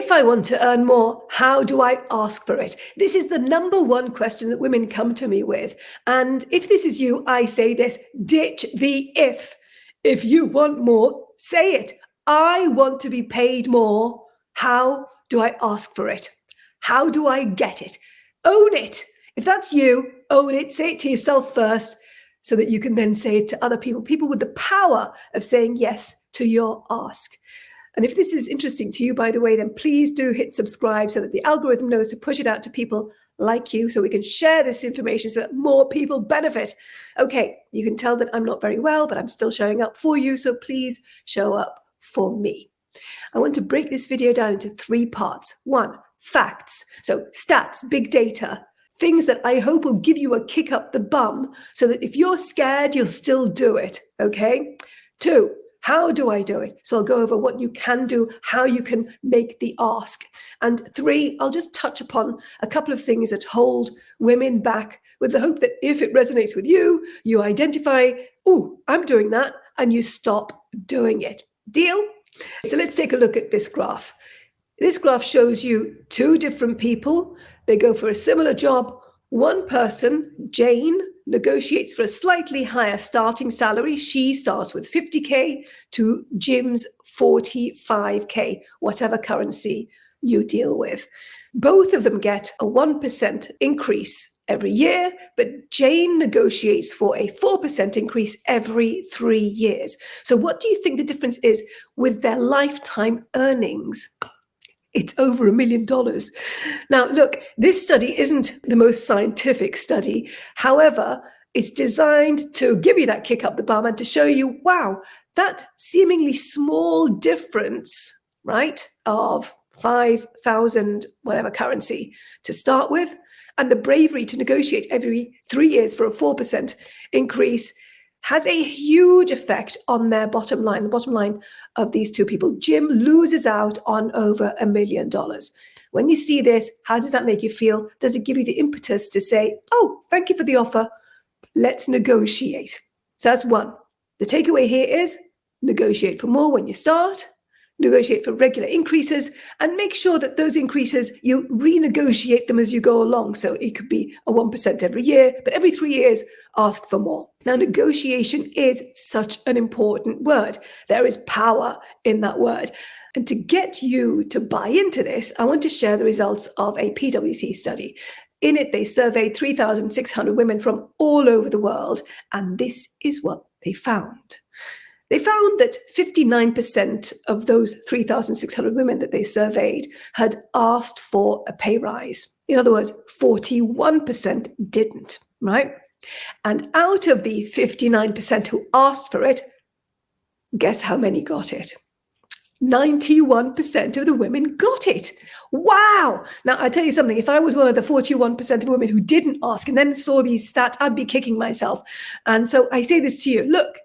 if I want to earn more, how do I ask for it? This is the number one question that women come to me with. And if this is you, I say this: ditch the if. If you want more, say it. I want to be paid more. How do I ask for it? How do I get it? Own it. If that's you, own it. Say it to yourself first so that you can then say it to other people, people with the power of saying yes to your ask. And if this is interesting to you, by the way, then please do hit subscribe so that the algorithm knows to push it out to people like you so we can share this information so that more people benefit. Okay, you can tell that I'm not very well, but I'm still showing up for you. So please show up for me. I want to break this video down into 3 parts. 1, facts. So stats, big data, things that I hope will give you a kick up the bum so that if you're scared, you'll still do it. Okay. 2, how do I do it? So I'll go over what you can do, how you can make the ask. And 3, I'll just touch upon a couple of things that hold women back with the hope that if it resonates with you, you identify, oh, I'm doing that, and you stop doing it. Deal? So let's take a look at this graph. This graph shows you 2 different people. They go for a similar job. One person, Jane, negotiates for a slightly higher starting salary. She starts with 50K to Jim's 45K, whatever currency you deal with. Both of them get a 1% increase every year, but Jane negotiates for a 4% increase every 3 years. So what do you think the difference is with their lifetime earnings? It's over $1 million. Now, look, this study isn't the most scientific study. However, it's designed to give you that kick up the bum and to show you, wow, that seemingly small difference, right, of 5,000 whatever currency to start with, and the bravery to negotiate every 3 years for a 4% increase has a huge effect on their bottom line, the bottom line of these 2 people. Jim loses out on over $1 million. When you see this, how does that make you feel? Does it give you the impetus to say, oh, thank you for the offer, let's negotiate? So that's 1. The takeaway here is negotiate for more when you start, negotiate for regular increases, and make sure that those increases, you renegotiate them as you go along. So it could be a 1% every year, but every 3 years, ask for more. Now, negotiation is such an important word. There is power in that word. And to get you to buy into this, I want to share the results of a PwC study. In it, they surveyed 3,600 women from all over the world, and this is what they found. They found that 59% of those 3,600 women that they surveyed had asked for a pay rise. In other words, 41% didn't, right? And out of the 59% who asked for it, guess how many got it? 91% of the women got it. Wow. Now, I tell you something, if I was one of the 41% of women who didn't ask and then saw these stats, I'd be kicking myself. And so I say this to you, look,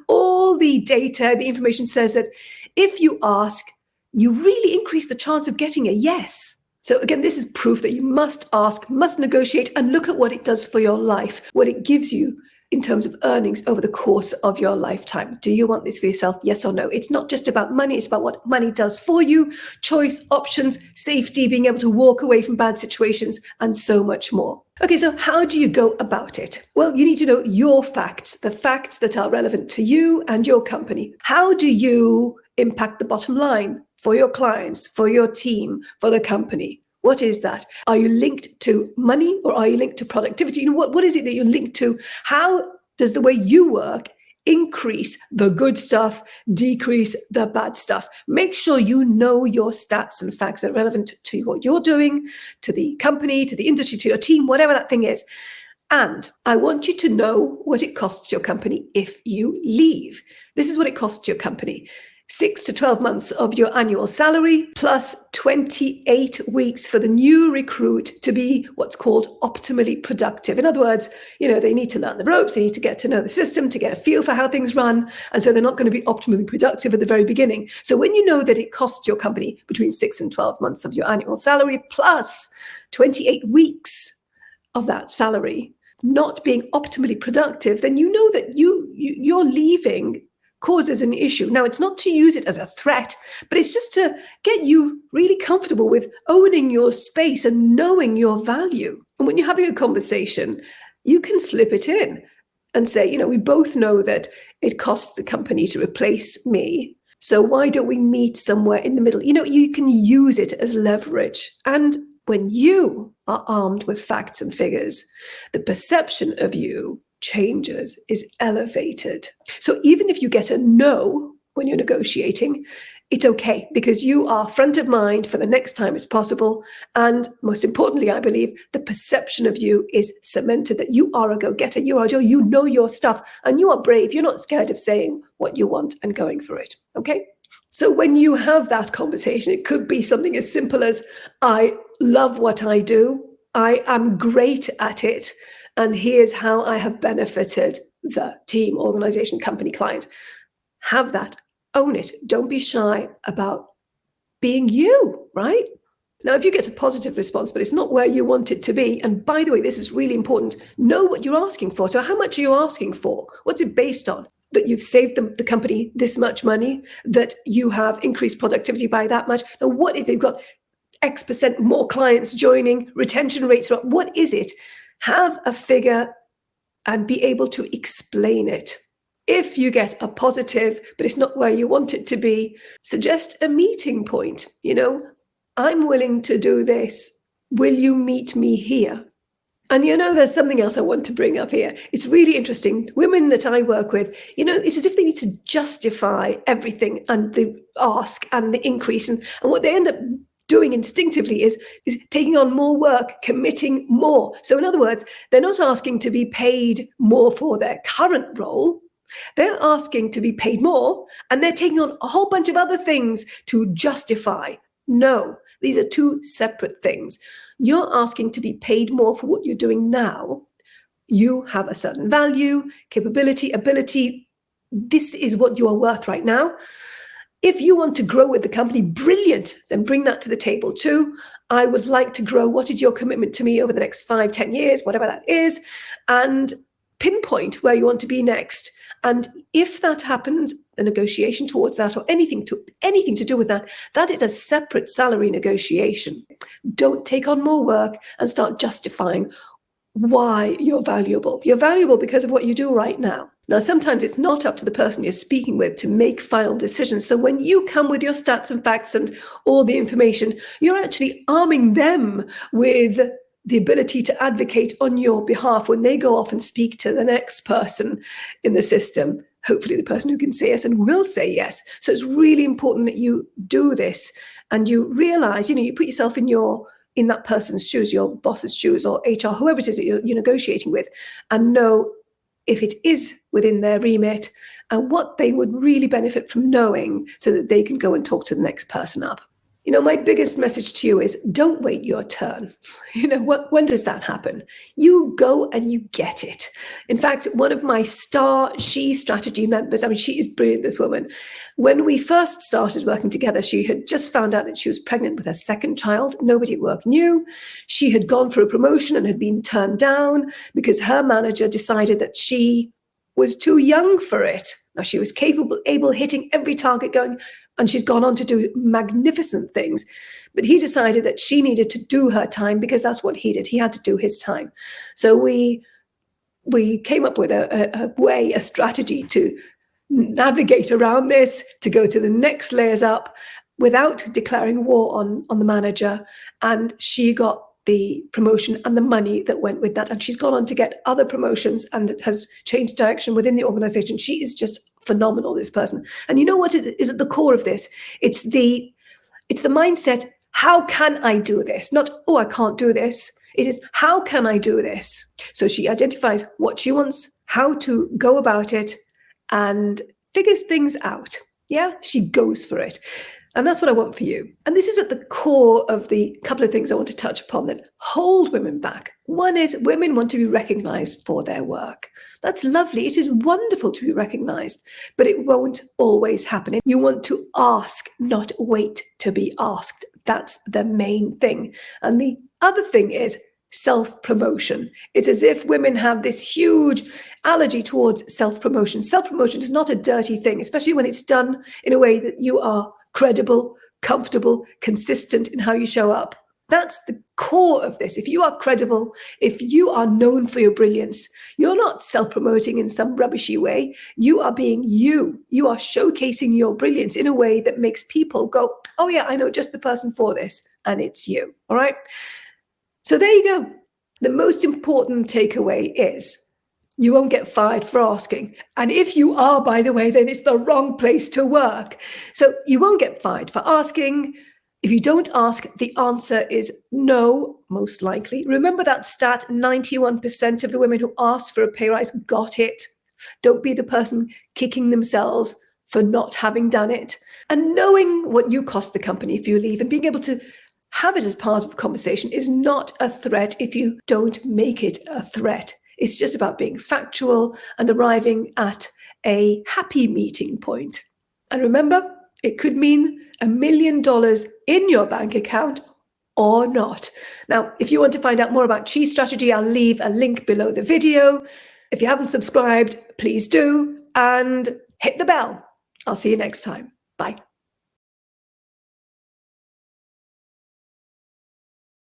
all the data, the information says that if you ask, you really increase the chance of getting a yes. So again, this is proof that you must ask, must negotiate, and look at what it does for your life, what it gives you in terms of earnings over the course of your lifetime. Do you want this for yourself? Yes or no? It's not just about money. It's about what money does for you, choice, options, safety, being able to walk away from bad situations, and so much more. Okay, so how do you go about it? Well, you need to know your facts, the facts that are relevant to you and your company. How do you impact the bottom line for your clients, for your team, for the company? What is that? Are you linked to money or are you linked to productivity? What is it that you're linked to? How does the way you work increase the good stuff, decrease the bad stuff? Make sure you know your stats and facts that are relevant to what you're doing, to the company, to the industry, to your team, whatever that thing is. And I want you to know what it costs your company if you leave. This is what it costs your company. 6 to 12 months of your annual salary, plus 28 weeks for the new recruit to be what's called optimally productive. In other words, they need to learn the ropes, they need to get to know the system, to get a feel for how things run. And so they're not going to be optimally productive at the very beginning. So when you know that it costs your company between 6 and 12 months of your annual salary, plus 28 weeks of that salary not being optimally productive, then you know that you're leaving causes an issue. Now, it's not to use it as a threat, but it's just to get you really comfortable with owning your space and knowing your value. And when you're having a conversation, you can slip it in and say, we both know that it costs the company to replace me. So why don't we meet somewhere in the middle? You can use it as leverage. And when you are armed with facts and figures, the perception of you changes, is elevated. So even if you get a no when you're negotiating, it's okay, because you are front of mind for the next time as possible. And most importantly, I believe the perception of you is cemented, that you are a go-getter, you know your stuff, and you are brave. You're not scared of saying what you want and going for it. Okay? So when you have that conversation, it could be something as simple as, I love what I do. I am great at it. And here's how I have benefited the team, organization, company, client. Have that. Own it. Don't be shy about being you, right? Now, if you get a positive response, but it's not where you want it to be, and by the way, this is really important, know what you're asking for. So how much are you asking for? What's it based on? That you've saved the company this much money, that you have increased productivity by that much. Now, what is it? You've got X% more clients joining, retention rates are up. What is it? Have a figure and be able to explain it. If you get a positive, but it's not where you want it to be, suggest a meeting point. I'm willing to do this. Will you meet me here? And there's something else I want to bring up here. It's really interesting. Women that I work with, it's as if they need to justify everything and the ask and the increase. And what they end up doing instinctively is taking on more work, committing more. So in other words, they're not asking to be paid more for their current role. They're asking to be paid more, and they're taking on a whole bunch of other things to justify. No, these are two separate things. You're asking to be paid more for what you're doing now. You have a certain value, capability, ability. This is what you are worth right now. If you want to grow with the company, brilliant, then bring that to the table too. I would like to grow. What is your commitment to me over the next 5, 10 years, whatever that is, and pinpoint where you want to be next. And if that happens, a negotiation towards that or anything to do with that, that is a separate salary negotiation. Don't take on more work and start justifying why you're valuable. You're valuable because of what you do right now. Now, sometimes it's not up to the person you're speaking with to make final decisions. So when you come with your stats and facts and all the information, you're actually arming them with the ability to advocate on your behalf when they go off and speak to the next person in the system, hopefully the person who can say yes and will say yes. So it's really important that you do this and you realize, you put yourself in that person's shoes, your boss's shoes or HR, whoever it is that you're negotiating with, and know if it is within their remit and what they would really benefit from knowing so that they can go and talk to the next person up. My biggest message to you is don't wait your turn. When does that happen? You go and you get it. In fact, one of my star She Strategy members, she is brilliant, this woman. When we first started working together, she had just found out that she was pregnant with her second child. Nobody at work knew. She had gone for a promotion and had been turned down because her manager decided that she was too young for it. Now, she was able hitting every target going, and she's gone on to do magnificent things. But he decided that she needed to do her time because that's what he did. He had to do his time. So we came up with a strategy to navigate around this, to go to the next layers up without declaring war on the manager. And she got the promotion and the money that went with that. And she's gone on to get other promotions and has changed direction within the organization. She is just phenomenal, this person. And you know what it is at the core of this? It's the mindset, how can I do this? Not, oh, I can't do this. It is, how can I do this? So she identifies what she wants, how to go about it, and figures things out. Yeah, she goes for it. And that's what I want for you. And this is at the core of the couple of things I want to touch upon that hold women back. One is women want to be recognized for their work. That's lovely. It is wonderful to be recognized, but it won't always happen. You want to ask, not wait to be asked. That's the main thing. And the other thing is self-promotion. It's as if women have this huge allergy towards self-promotion. Self-promotion is not a dirty thing, especially when it's done in a way that you are credible, comfortable, consistent in how you show up. That's the core of this. If you are credible, if you are known for your brilliance, you're not self-promoting in some rubbishy way. You are being you. You are showcasing your brilliance in a way that makes people go, oh yeah, I know just the person for this, and it's you. All right? So there you go. The most important takeaway is you won't get fired for asking. And if you are, by the way, then it's the wrong place to work. So you won't get fired for asking. If you don't ask, the answer is no, most likely. Remember that stat, 91% of the women who asked for a pay rise got it. Don't be the person kicking themselves for not having done it. And knowing what you cost the company if you leave and being able to have it as part of the conversation is not a threat if you don't make it a threat. It's just about being factual and arriving at a happy meeting point. And remember, it could mean $1 million in your bank account or not. Now, if you want to find out more about Chi Strategy, I'll leave a link below the video. If you haven't subscribed, please do, and hit the bell. I'll see you next time. Bye.